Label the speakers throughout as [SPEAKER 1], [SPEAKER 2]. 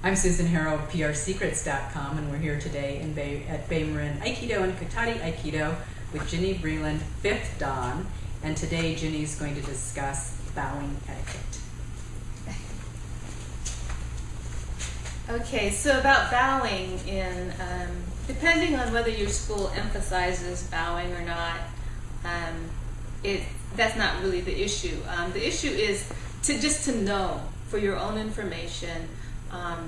[SPEAKER 1] I'm Susan Harrow of PRSecrets.com, and we're here today at Bay Marin Aikido and Cotati Aikido with Ginny Breeland, 5th Dan, and today Ginny's going to discuss bowing etiquette.
[SPEAKER 2] Okay, so about bowing, depending on whether your school emphasizes bowing or not, that's not really the issue. The issue is just to know for your own information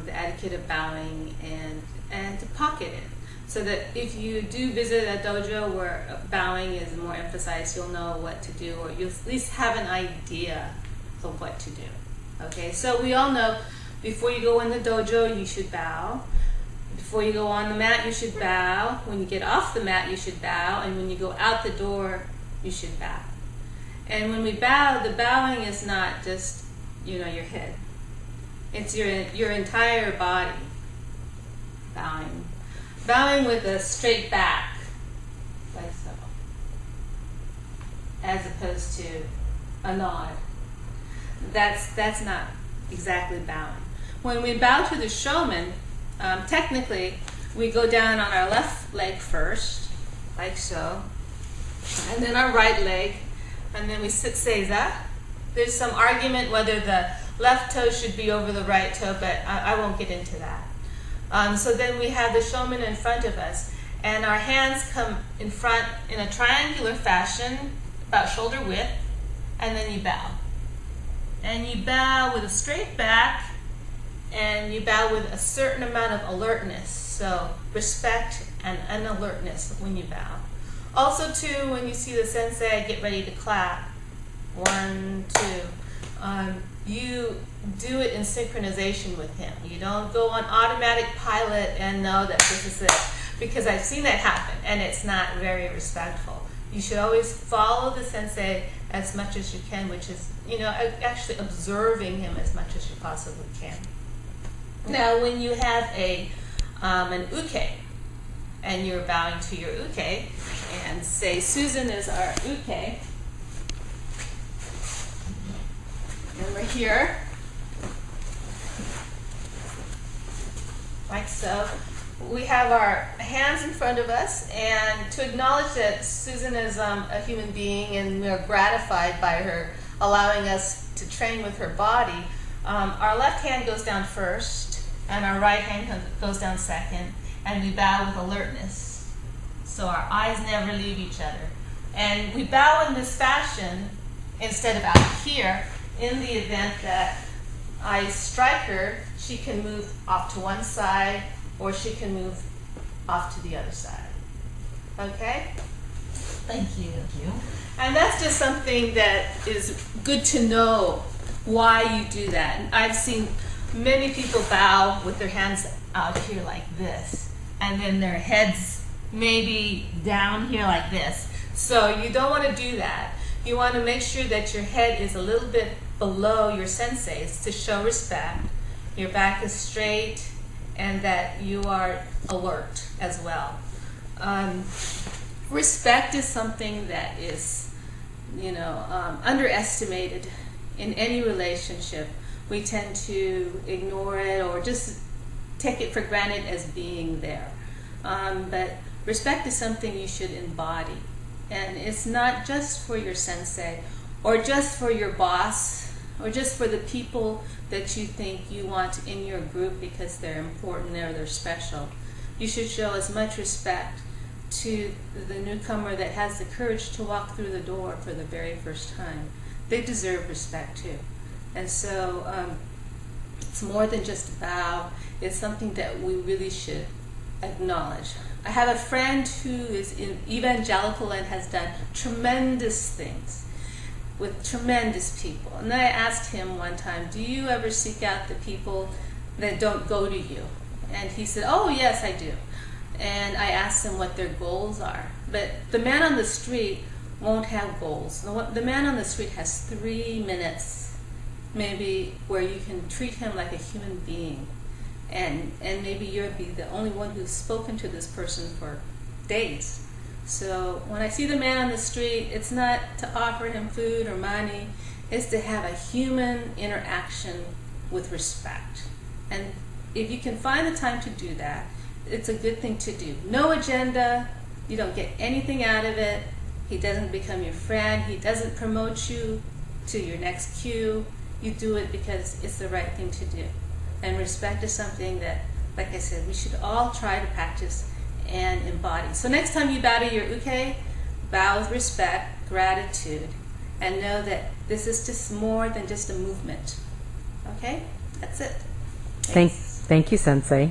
[SPEAKER 2] the etiquette of bowing and to pocket it, so that if you do visit a dojo where bowing is more emphasized, you'll know what to do, or you'll at least have an idea of what to do. Okay, so we all know before you go in the dojo, you should bow. Before you go on the mat, you should bow. When you get off the mat, you should bow. And when you go out the door, you should bow. And when we bow, the bowing is not just, your head. It's your entire body bowing. Bowing with a straight back, like so, as opposed to a nod. That's not exactly bowing. When we bow to the showman, technically, we go down on our left leg first, like so, and then our right leg, and then we sit seiza. There's some argument whether the left toe should be over the right toe, but I won't get into that. So then we have the showman in front of us, and our hands come in front in a triangular fashion, about shoulder width, and then you bow. And you bow with a straight back, and you bow with a certain amount of alertness, so respect and an alertness when you bow. Also, too, when you see the sensei get ready to clap, 1, 2, you do it in synchronization with him. You don't go on automatic pilot and know that this is it, because I've seen that happen, and it's not very respectful. You should always follow the sensei as much as you can, which is, actually observing him as much as you possibly can. Now, when you have an uke, and you're bowing to your uke, and say Susan is our uke, and we're here, like so. We have our hands in front of us, and to acknowledge that Susan is a human being and we're gratified by her allowing us to train with her body, our left hand goes down first, and our right hand goes down second, and we bow with alertness. So our eyes never leave each other. And we bow in this fashion instead of out here. In the event that I strike her, she can move off to one side, or she can move off to the other side. Okay? Thank you. And that's just something that is good to know why you do that. And I've seen many people bow with their hands out here like this, and then their heads maybe down here like this. So you don't want to do that. You want to make sure that your head is a little bit below your sensei's to show respect. Your back is straight, and that you are alert as well. Respect is something that is, underestimated in any relationship. We tend to ignore it or just take it for granted as being there. But respect is something you should embody. And it's not just for your sensei, or just for your boss, or just for the people that you think you want in your group because they're important or they're special. You should show as much respect to the newcomer that has the courage to walk through the door for the very first time. They deserve respect too. And so it's more than just a bow. It's something that we really should acknowledge. I have a friend who is evangelical and has done tremendous things with tremendous people. And I asked him one time, do you ever seek out the people that don't go to you? And he said, oh yes, I do. And I asked him what their goals are. But the man on the street won't have goals. The man on the street has 3 minutes, maybe, where you can treat him like a human being. And maybe you'll be the only one who's spoken to this person for days. So when I see the man on the street, it's not to offer him food or money. It's to have a human interaction with respect. And if you can find the time to do that, it's a good thing to do. No agenda, you don't get anything out of it. He doesn't become your friend. He doesn't promote you to your next cue. You do it because it's the right thing to do. And respect is something that, like I said, we should all try to practice and embody. So next time you bow to your uke, bow with respect, gratitude, and know that this is just more than just a movement. Okay? That's it.
[SPEAKER 3] Thank you, Sensei.